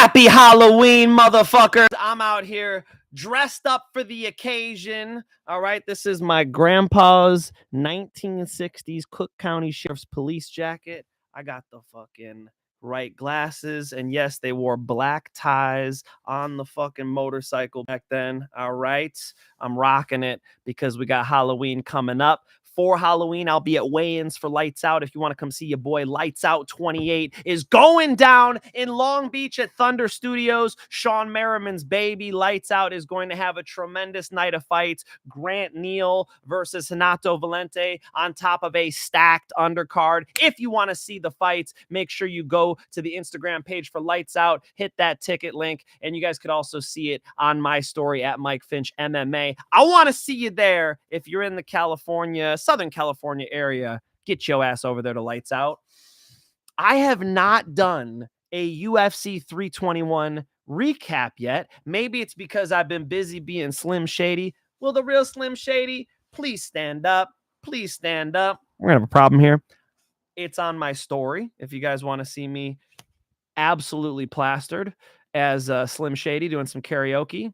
Happy Halloween, motherfuckers. I'm out here dressed up for the occasion. All right, this is my grandpa's 1960s Cook County Sheriff's Police jacket. I got the fucking right glasses, and yes, they wore black ties on the fucking motorcycle back then. All right, I'm rocking it because we got Halloween coming up. For Halloween, I'll be at weigh-ins for Lights Out. If you want to come see your boy, Lights Out 28 is going down in Long Beach at Thunder Studios. Sean Merriman's baby, Lights Out, is going to have a tremendous night of fights. Grant Neal versus Renato Valente on top of a stacked undercard. If you want to see the fights, make sure you go to the Instagram page for Lights Out, hit that ticket link, and you guys could also see it on my story at Mike Finch MMA. I want to see you there. If you're in the Southern California area, get your ass over there to Lights Out. I have not done a UFC 321 recap yet. Maybe it's because I've been busy being Slim Shady. Will the real Slim Shady please stand up? Please stand up. We're going to have a problem here. It's on my story if you guys want to see me absolutely plastered as Slim Shady doing some karaoke.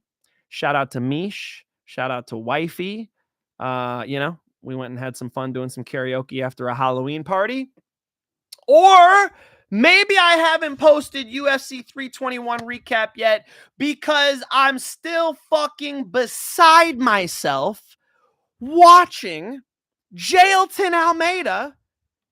Shout out to Mish. Shout out to Wifey. We went and had some fun doing some karaoke after a Halloween party. Or maybe I haven't posted UFC 321 recap yet because I'm still fucking beside myself watching Jailton Almeida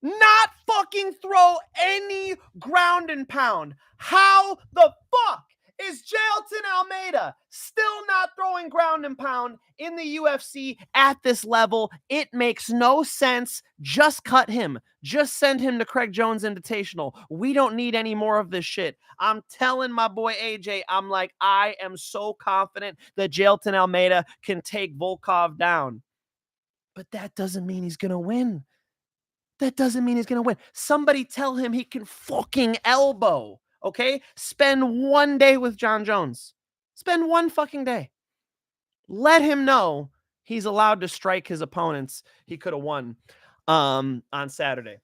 not fucking throw any ground and pound. How the fuck is Jailton Almeida still not throwing ground and pound in the UFC at this level? It makes no sense. Just cut him. Just send him to Craig Jones Invitational. We don't need any more of this shit. I'm telling my boy AJ, I'm like, I am so confident that Jailton Almeida can take Volkov down. But that doesn't mean he's going to win. That doesn't mean he's going to win. Somebody tell him he can fucking elbow. Okay? Spend one day with John Jones. Spend one fucking day. Let him know he's allowed to strike his opponents. He could have won on Saturday.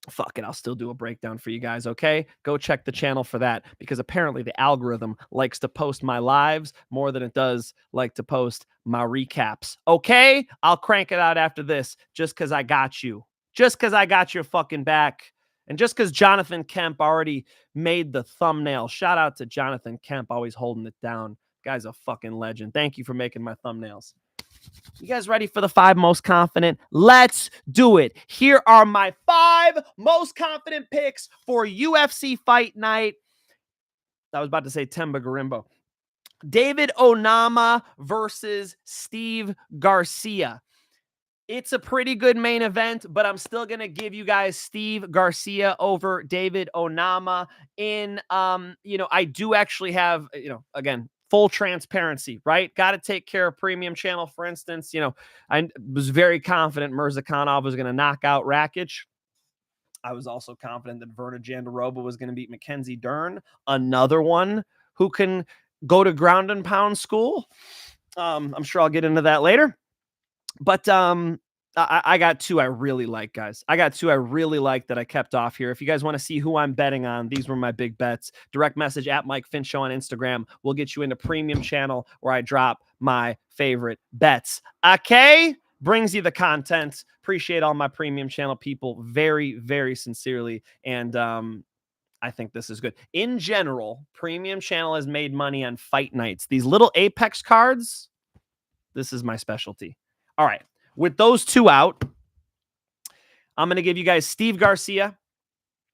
Fuck it, I'll still do a breakdown for you guys, okay? Go check the channel for that because apparently the algorithm likes to post my lives more than it does like to post my recaps, okay? I'll crank it out after this just because I got you. Just because I got your fucking back. And just because Jonathan Kemp already made the thumbnail. Shout out to Jonathan Kemp, always holding it down. Guy's a fucking legend. Thank you for making my thumbnails. You guys ready for the 5 most confident? Let's do it. Here are my 5 most confident picks for UFC Fight Night. I was about to say Themba Gorimbo. David Onama versus Steve Garcia. It's a pretty good main event, but I'm still going to give you guys Steve Garcia over David Onama I do actually have, again, full transparency, right? Got to take care of Premium Channel, for instance. I was very confident Mirzakhanov was going to knock out Rakic. I was also confident that Verna Jandiroba was going to beat Mackenzie Dern, another one who can go to ground and pound school. I'm sure I'll get into that later. But I got 2 I really like, guys. I got 2 I really like that I kept off here. If you guys want to see who I'm betting on, these were my big bets. Direct message at Mike Finch Show on Instagram. We'll get you into Premium Channel where I drop my favorite bets. Okay? Brings you the content. Appreciate all my Premium Channel people very, very sincerely. And I think this is good. In general, Premium Channel has made money on fight nights. These little Apex cards, this is my specialty. All right. With those 2 out, I'm going to give you guys Steve Garcia.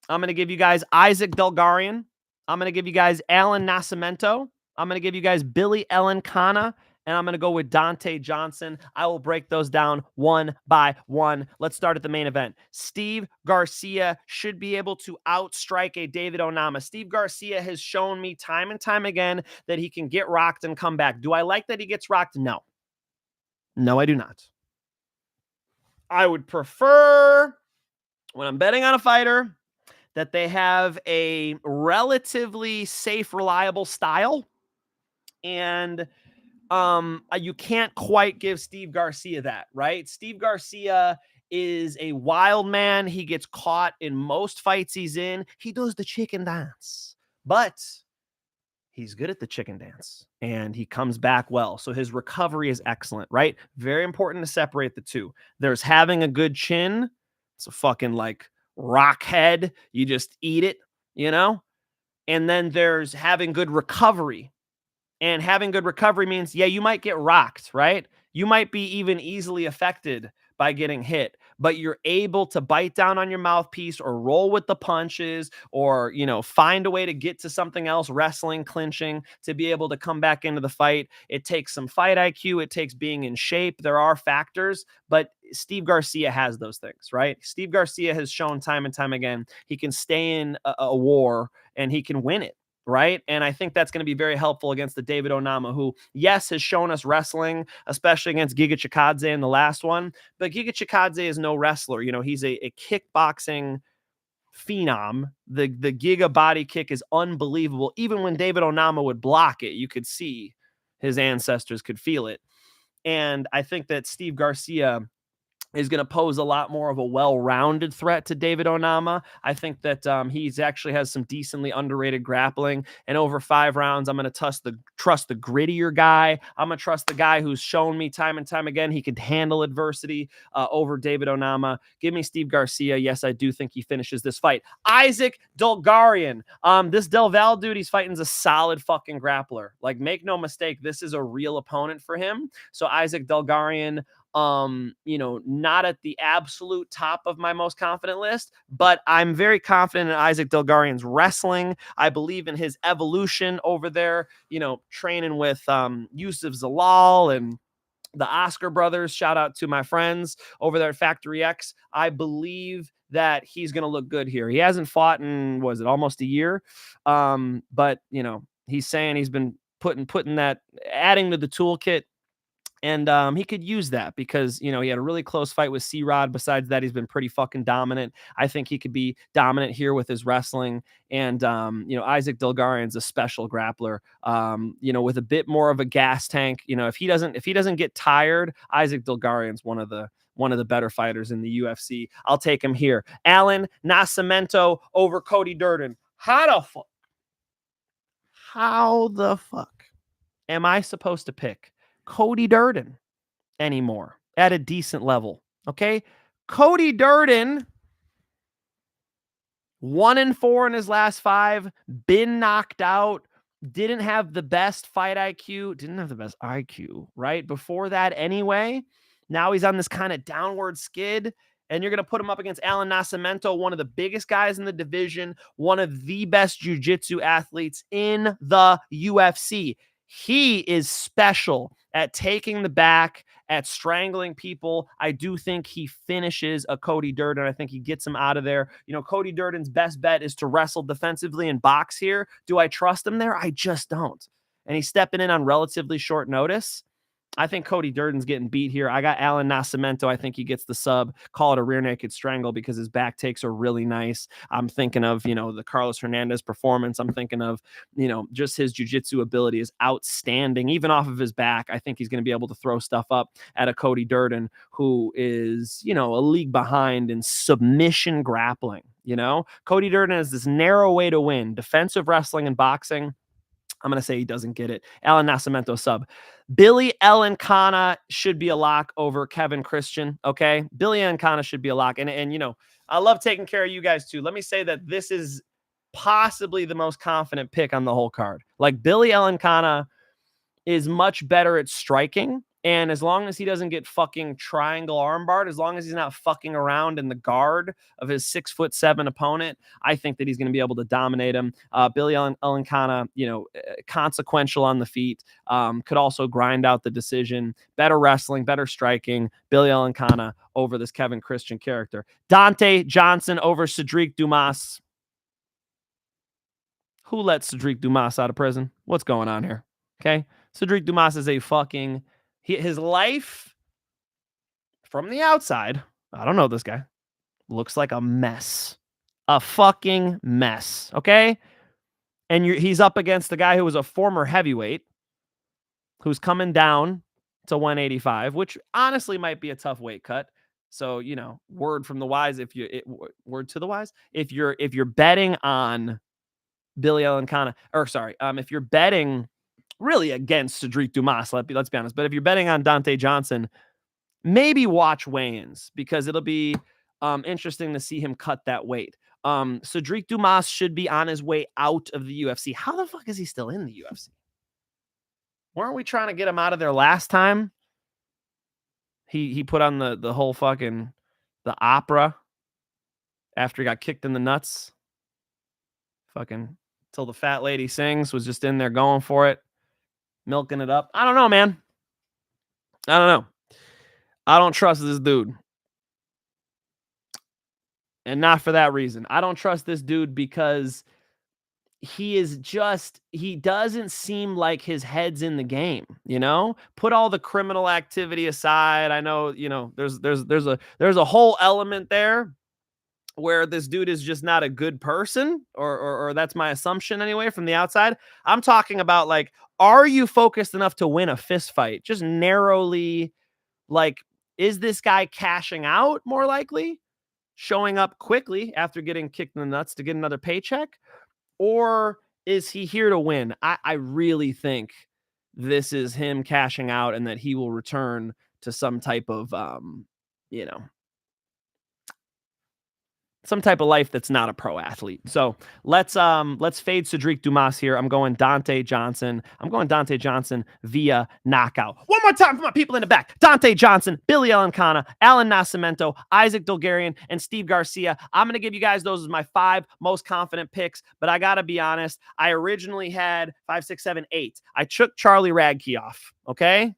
I'm going to give you guys Isaac Dulgarian. I'm going to give you guys Alan Nascimento. I'm going to give you guys Billy Elekana. And I'm going to go with Donte Johnson. I will break those down one by one. Let's start at the main event. Steve Garcia should be able to outstrike a David Onama. Steve Garcia has shown me time and time again that he can get rocked and come back. Do I like that he gets rocked? No. No, I do not. I would prefer, when I'm betting on a fighter, that they have a relatively safe, reliable style. And you can't quite give Steve Garcia that, right? Steve Garcia is a wild man. He gets caught in most fights he's in. He does the chicken dance. But he's good at the chicken dance and he comes back well. So his recovery is excellent, right? Very important to separate the two. There's having a good chin. It's a fucking like rock head. You just eat it, you know? And then there's having good recovery. And having good recovery means, yeah, you might get rocked, right? You might be even easily affected by getting hit, but you're able to bite down on your mouthpiece or roll with the punches or, find a way to get to something else, wrestling, clinching, to be able to come back into the fight. It takes some fight IQ. It takes being in shape. There are factors, but Steve Garcia has those things, right? Steve Garcia has shown time and time again, he can stay in a war and he can win it. Right. And I think that's going to be very helpful against the David Onama, who, yes, has shown us wrestling, especially against Giga Chikadze in the last one. But Giga Chikadze is no wrestler. He's a kickboxing phenom. The Giga body kick is unbelievable. Even when David Onama would block it, you could see his ancestors could feel it. And I think that Steve Garcia is going to pose a lot more of a well-rounded threat to David Onama. I think that he's actually has some decently underrated grappling. And over 5 rounds, I'm going to trust the grittier guy. I'm going to trust the guy who's shown me time and time again he could handle adversity over David Onama. Give me Steve Garcia. Yes, I do think he finishes this fight. Isaac Dulgarian. This Del Val dude he's fighting is a solid fucking grappler. Like, make no mistake, this is a real opponent for him. So Isaac Dulgarian, not at the absolute top of my most confident list, but I'm very confident in Isaac Dulgarian's wrestling. I believe in his evolution over there, training with Yusuf Zalal and the Oscar brothers. Shout out to my friends over there at Factory X. I believe that he's going to look good here. He hasn't fought in, almost a year? But, he's saying he's been putting that, adding to the toolkit. And he could use that because, he had a really close fight with C-Rod. Besides that, he's been pretty fucking dominant. I think he could be dominant here with his wrestling. And, Isaac Dulgarian's a special grappler, with a bit more of a gas tank. If he doesn't get tired, Isaac Dulgarian's one of the better fighters in the UFC. I'll take him here. Alan Nascimento over Cody Durden. How the fuck am I supposed to pick Cody Durden anymore at a decent level? Okay. Cody Durden, 1-4 in his last 5, been knocked out, didn't have the best fight IQ, didn't have the best IQ, right? Before that anyway. Now he's on this kind of downward skid, and you're going to put him up against Alan Nascimento, one of the biggest guys in the division, one of the best jiu-jitsu athletes in the UFC. He is special at taking the back, at strangling people. I do think he finishes a Cody Durden. I think he gets him out of there. Cody Durden's best bet is to wrestle defensively and box here. Do I trust him there? I just don't. And he's stepping in on relatively short notice. I think Cody Durden's getting beat here. I got Alan Nascimento. I think he gets the sub. Call it a rear naked strangle because his back takes are really nice. I'm thinking of, the Carlos Hernandez performance. I'm thinking of, just his jiu-jitsu ability is outstanding. Even off of his back, I think he's going to be able to throw stuff up at a Cody Durden who is, a league behind in submission grappling. Cody Durden has this narrow way to win: defensive wrestling and boxing. I'm going to say he doesn't get it. Alan Nascimento sub. Billy Elekana should be a lock over Kevin Christian. Okay. Billy Elekana should be a lock. And I love taking care of you guys too. Let me say that this is possibly the most confident pick on the whole card. Like, Billy Elekana is much better at striking. And as long as he doesn't get fucking triangle armbarred, as long as he's not fucking around in the guard of his 6'7" opponent, I think that he's going to be able to dominate him. Billy Elekana, consequential on the feet, could also grind out the decision. Better wrestling, better striking. Billy Elekana over this Kevin Christian character. Donte Johnson over Sedriques Dumas. Who let Sedriques Dumas out of prison? What's going on here? Okay. Sedriques Dumas is a fucking... his life from the outside, I don't know this guy, looks like a mess. A fucking mess. Okay. And he's up against the guy who was a former heavyweight who's coming down to 185, which honestly might be a tough weight cut. So, word from the wise, word to the wise, if you're betting on Billy Elekana, or sorry, if you're betting really against Sedriques Dumas, let's be honest, but if you're betting on Donte Johnson, maybe watch weigh-ins because it'll be interesting to see him cut that weight. Sedriques Dumas should be on his way out of the UFC. How the fuck is he still in the UFC? Weren't we trying to get him out of there last time? He put on the whole fucking the opera after he got kicked in the nuts. Fucking till the fat lady sings, was just in there going for it, milking it up. I don't know, man. I don't know. I don't trust this dude. And not for that reason. I don't trust this dude because he doesn't seem like his head's in the game, you know? Put all the criminal activity aside. I know, you know, there's a whole element there where this dude is just not a good person, or that's my assumption anyway from the outside. I'm talking about, like, are you focused enough to win a fist fight? Just narrowly, like, is this guy cashing out more likely? Showing up quickly after getting kicked in the nuts to get another paycheck? Or is he here to win? I really think this is him cashing out and that he will return to some type of, you know, some type of life that's not a pro athlete. So let's fade Sedriques Dumas here. I'm going Donte Johnson. I'm going Donte Johnson via knockout. One more time for my people in the back. Donte Johnson, Billy Elekana, Alan Nascimento, Isaac Dulgarian, and Steve Garcia. I'm going to give you guys those as my 5 most confident picks, but I got to be honest. I originally had 5, 6, 7, 8. I took Charlie Radtke off, okay?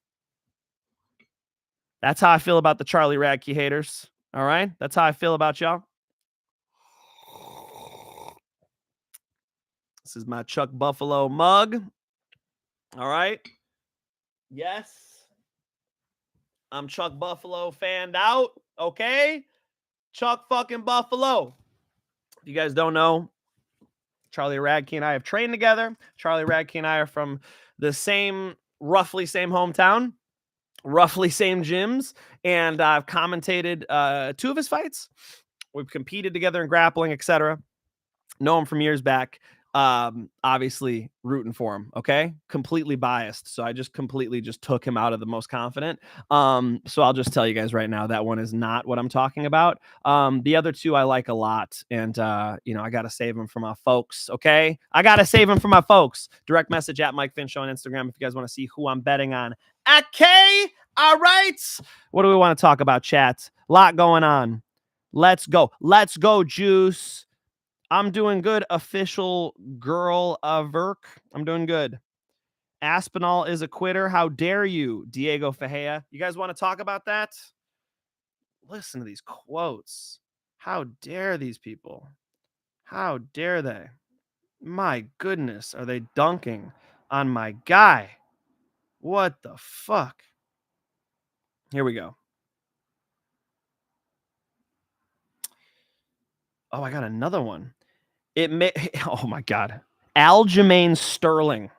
That's how I feel about the Charlie Radtke haters, all right? That's how I feel about y'all. This is my Chuck Buffalo mug. All right. Yes. I'm Chuck Buffalo fanned out. Okay. Chuck fucking Buffalo. If you guys don't know, Charlie Radtke and I have trained together. Charlie Radtke and I are from the roughly same hometown, roughly same gyms. And I've commentated 2 of his fights. We've competed together in grappling, etc. Know him from years back. Obviously rooting for him. Okay. Completely biased. So I just completely took him out of the most confident. So I'll just tell you guys right now, that one is not what I'm talking about. The other 2 I like a lot. And, you know, I got to save them for my folks. Okay. I got to save them for my folks. Direct message at mikefinchshow on Instagram if you guys want to see who I'm betting on. Okay. All right. What do we want to talk about, chat? A lot going on. Let's go. Let's go, Juice. I'm doing good. Official girl Verk. I'm doing good. Aspinall is a quitter. How dare you, Diego Fajea? You guys want to talk about that? Listen to these quotes. How dare these people? How dare they? My goodness, are they dunking on my guy? What the fuck? Here we go. Oh, I got another one. Oh my God. Aljamain Sterling.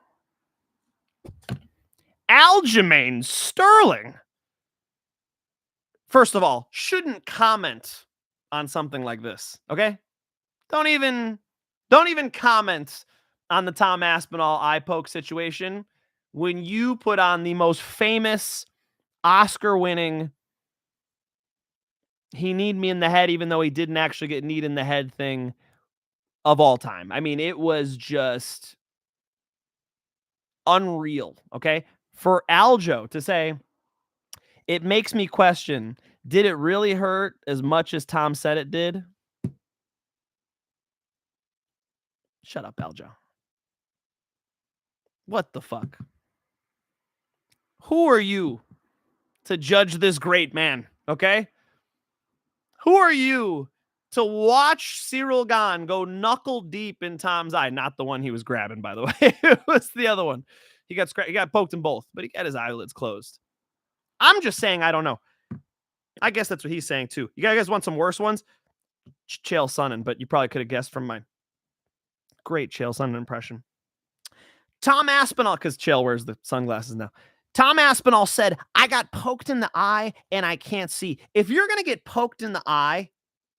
Aljamain Sterling. First of all, shouldn't comment on something like this. Okay. Don't even comment on the Tom Aspinall eye poke situation when you put on the most famous Oscar-winning he kneed me in the head, even though he didn't actually get kneed in the head thing of all time. I mean, it was just unreal. Okay. For Aljo to say, it makes me question, did it really hurt as much as Tom said it did? Shut up, Aljo. What the fuck? Who are you to judge this great man? Okay. Who are you to watch Cyril Gane go knuckle deep in Tom's eye? Not the one he was grabbing, by the way. It was the other one. He got poked in both, but he got his eyelids closed. I'm just saying, I don't know. I guess that's what he's saying too. You guys want some worse ones? Chael Sonnen, but you probably could have guessed from my great Chael Sonnen impression. Tom Aspinall, because Chael wears the sunglasses now. Tom Aspinall said, I got poked in the eye and I can't see. If you're going to get poked in the eye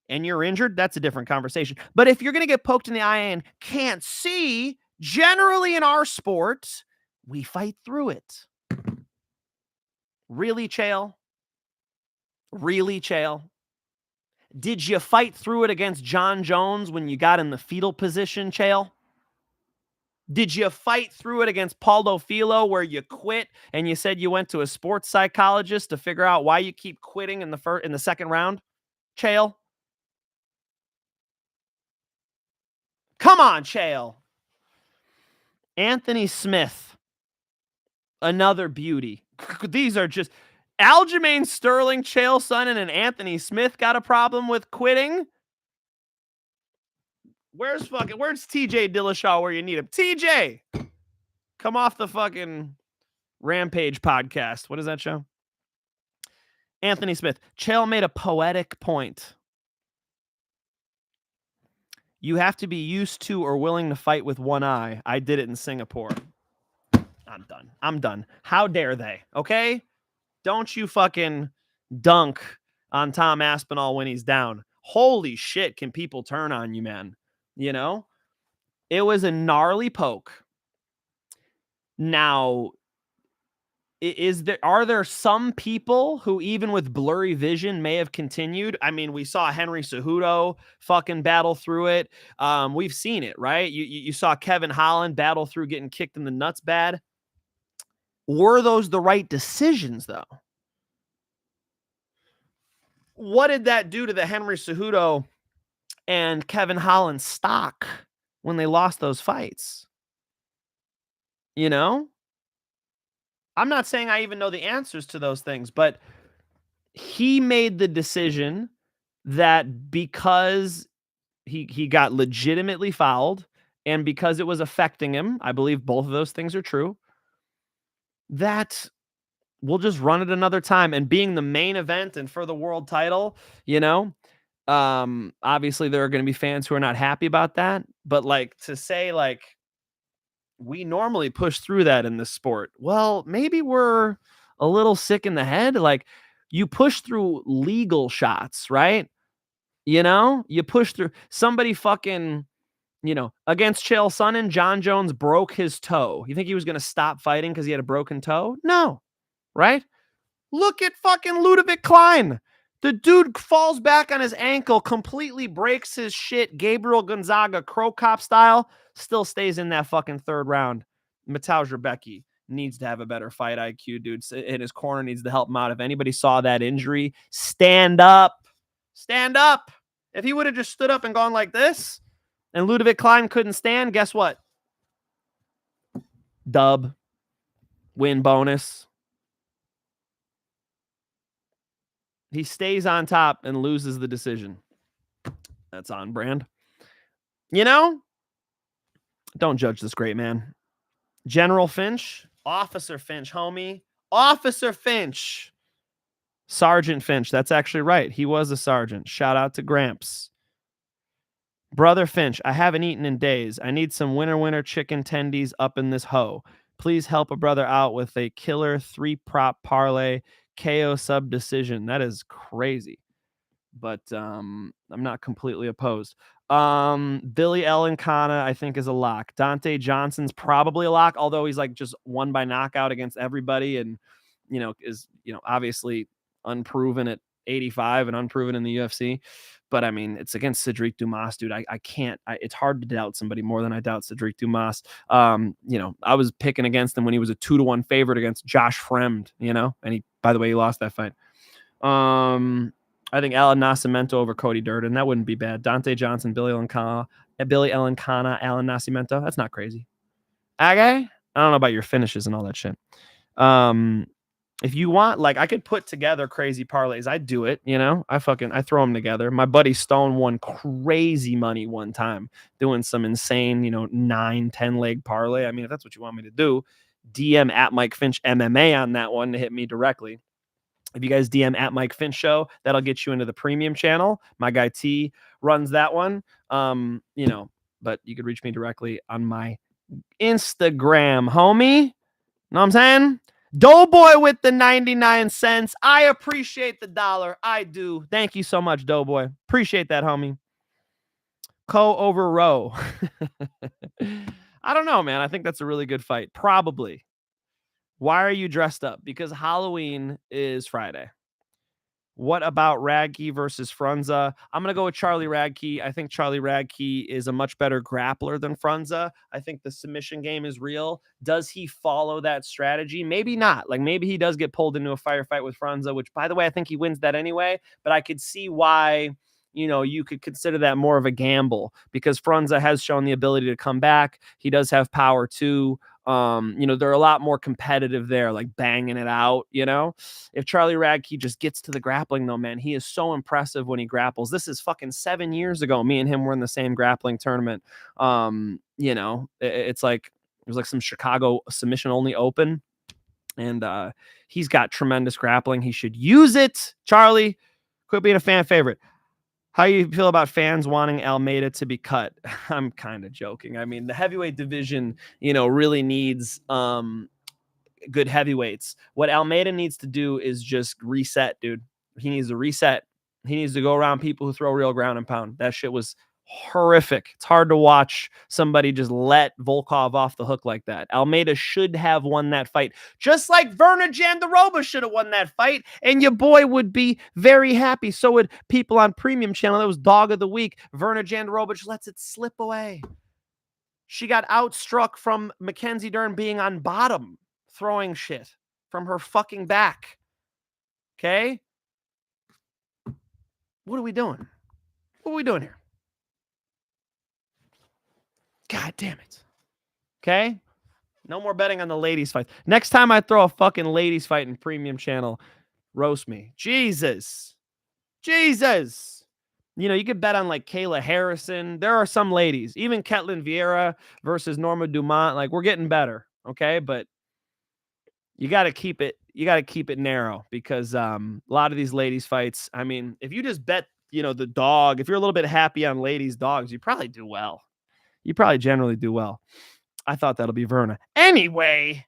and you're injured, that's a different conversation. But if you're going to get poked in the eye and can't see, generally in our sport, we fight through it. Really, Chael? Really, Chael? Did you fight through it against John Jones when you got in the fetal position, Chael? Did you fight through it against Paulo Filo where you quit and you said you went to a sports psychologist to figure out why you keep quitting in the second round, Chael? Come on, Chael. Anthony Smith, another beauty. These are just Aljamain Sterling, Chael Sonnen, and Anthony Smith got a problem with quitting. Where's TJ Dillashaw where you need him? TJ, come off the fucking Rampage podcast. What is that show? Anthony Smith. Chael made a poetic point. You have to be used to or willing to fight with one eye. I did it in Singapore. I'm done. How dare they? Okay? Don't you fucking dunk on Tom Aspinall when he's down. Holy shit, can people turn on you, man? You know? It was a gnarly poke. Now, are there some people who, even with blurry vision, may have continued? I mean, we saw Henry Cejudo fucking battle through it. We've seen it, right? You saw Kevin Holland battle through getting kicked in the nuts bad. Were those the right decisions, though? What did that do to the Henry Cejudo and Kevin Holland stock when they lost those fights? You know? I'm not saying I even know the answers to those things, but he made the decision that because he got legitimately fouled and because it was affecting him, I believe both of those things are true, that we'll just run it another time. And being the main event and for the world title, you know, obviously there are going to be fans who are not happy about that, but like to say like, we normally push through that in this sport. Well, maybe we're a little sick in the head. Like you push through legal shots, right? You know, you push through somebody fucking, you know, against Chael Sonnen, John Jones broke his toe. You think he was going to stop fighting because he had a broken toe? No. Right? Look at fucking Ludovic Klein. The dude falls back on his ankle, completely breaks his shit, Gabriel Gonzaga, Crow Cop style, still stays in that fucking third round. Mateusz Rebecki needs to have a better fight IQ, dude. In his corner needs to help him out. If anybody saw that injury, stand up. Stand up. If he would have just stood up and gone like this, and Ludovic Klein couldn't stand, guess what? Dub. Win bonus. He stays on top and loses the decision. That's on brand. You know, don't judge this great man. General Finch, Officer Finch, homie. Officer Finch. Sergeant Finch. That's actually right. He was a sergeant. Shout out to Gramps. Brother Finch, I haven't eaten in days. I need some winter chicken tendies up in this hoe. Please help a brother out with a killer 3-prop parlay KO sub decision. That is crazy. But I'm not completely opposed. Billy Elekana, I think, is a lock. Donte Johnson's probably a lock, although he's like just won by knockout against everybody and, you know, is, you know, obviously unproven at 85 and unproven in the UFC. But I mean, it's against Sedriques Dumas, dude. I can't, it's hard to doubt somebody more than I doubt Sedriques Dumas. You know, I was picking against him when he was a 2-1 favorite against Josh Fremd, you know, and he, by the way, he lost that fight. I think Alan Nascimento over Cody Durden. That wouldn't be bad. Donte Johnson, Billy Elenkana, Alan Nascimento. That's not crazy. Okay? I don't know about your finishes and all that shit. If you want, like, I could put together crazy parlays. I'd do it, you know? I throw them together. My buddy Stone won crazy money one time doing some insane, you know, 9-10 leg parlay. I mean, if that's what you want me to do, DM at Mike Finch MMA on that one to hit me directly. If you guys DM at Mike Finch Show, that'll get you into the premium channel. My guy T runs that one. You know, but you could reach me directly on my Instagram, homie. Know what I'm saying? Doughboy with the 99 cents. I appreciate the dollar. I do. Thank you so much, Doughboy. Appreciate that, homie. Co over Row. I don't know, man. I think that's a really good fight. Probably. Why are you dressed up? Because Halloween is Friday. What about Radtke versus Frunza? I'm going to go with Charlie Radtke. I think Charlie Radtke is a much better grappler than Frunza. I think the submission game is real. Does he follow that strategy? Maybe not. Like maybe he does get pulled into a firefight with Frunza, which by the way, I think he wins that anyway, but I could see why, you know, you could consider that more of a gamble because Frunza has shown the ability to come back. He does have power too. You know, they're a lot more competitive there, like banging it out, you know. If Charlie Radtke just gets to the grappling though, man, he is so impressive when he grapples. This is fucking 7 years ago. Me and him were in the same grappling tournament. You know, it's like it was like some Chicago submission only open. And he's got tremendous grappling. He should use it. Charlie, quit being a fan favorite. How you feel about fans wanting Almeida to be cut? I'm kind of joking. I mean, the heavyweight division, you know, really needs good heavyweights. What Almeida needs to do is just reset, dude. He needs to reset. He needs to go around people who throw real ground and pound. That shit was horrific. It's hard to watch somebody just let Volkov off the hook like that. Almeida should have won that fight, just like Verna Jandiroba should have won that fight, and your boy would be very happy. So would people on Premium Channel. That was Dog of the Week. Verna Jandiroba just lets it slip away. She got outstruck from Mackenzie Dern being on bottom, throwing shit from her fucking back. Okay? What are we doing? What are we doing here? God damn it. Okay? No more betting on the ladies fight. Next time I throw a fucking ladies fight in Premium Channel, roast me. Jesus. Jesus. You know, you could bet on like Kayla Harrison. There are some ladies. Even Ketlen Vieira versus Norma Dumont. Like, we're getting better. Okay? But you got to keep it. You got to keep it narrow because a lot of these ladies fights, I mean, if you just bet, you know, the dog, if you're a little bit happy on ladies dogs, you probably do well. You probably generally do well. I thought that'll be Verna. Anyway,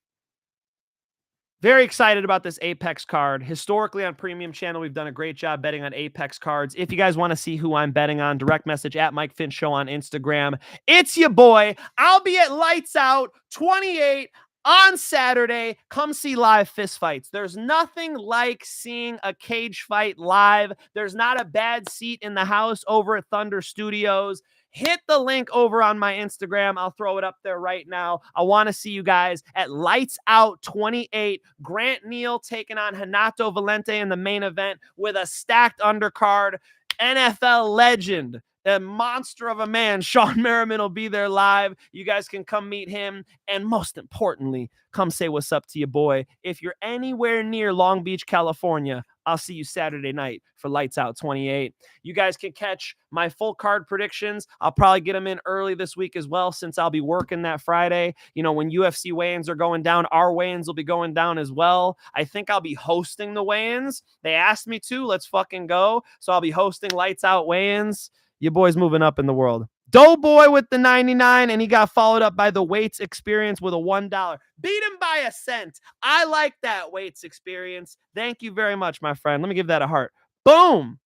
very excited about this Apex card. Historically on Premium Channel, we've done a great job betting on Apex cards. If you guys want to see who I'm betting on, direct message at mikefinchshow on Instagram. It's your boy. I'll be at Lights Out 28 on Saturday. Come see live fist fights. There's nothing like seeing a cage fight live. There's not a bad seat in the house over at Thunder Studios. Hit the link over on my Instagram. I'll throw it up there right now. I want to see you guys at Lights Out 28. Grant Neal taking on Renato Valente in the main event with a stacked undercard. NFL legend, a monster of a man, Sean Merriman will be there live. You guys can come meet him. And most importantly, come say what's up to your boy. If you're anywhere near Long Beach, California, I'll see you Saturday night for Lights Out 28. You guys can catch my full card predictions. I'll probably get them in early this week as well, since I'll be working that Friday. You know, when UFC weigh-ins are going down, our weigh-ins will be going down as well. I think I'll be hosting the weigh-ins. They asked me to. Let's fucking go. So I'll be hosting Lights Out weigh-ins. Your boy's moving up in the world. Doughboy with the 99, and he got followed up by the Weights Experience with a $1. Beat him by a cent. I like that, Weights Experience. Thank you very much, my friend. Let me give that a heart. Boom.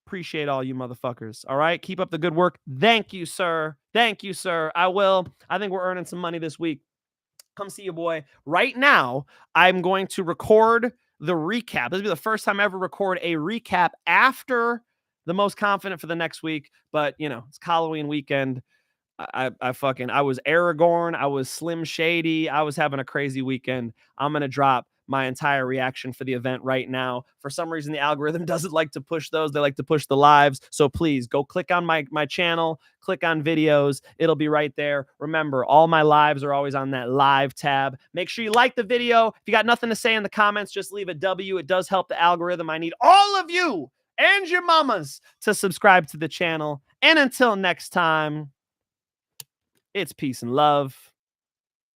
Appreciate all you motherfuckers. All right. Keep up the good work. Thank you, sir. Thank you, sir. I will. I think we're earning some money this week. Come see your boy. Right now, I'm going to record the recap. This will be the first time I ever record a recap after the most confident for the next week. But, you know, it's Halloween weekend. I was Aragorn. I was Slim Shady. I was having a crazy weekend. I'm going to drop my entire reaction for the event right now. For some reason, the algorithm doesn't like to push those. They like to push the lives. So please go click on my channel, click on videos. It'll be right there. Remember, all my lives are always on that live tab. Make sure you like the video. If you got nothing to say in the comments, just leave a W. It does help the algorithm. I need all of you and your mamas to subscribe to the channel. And until next time, it's peace and love.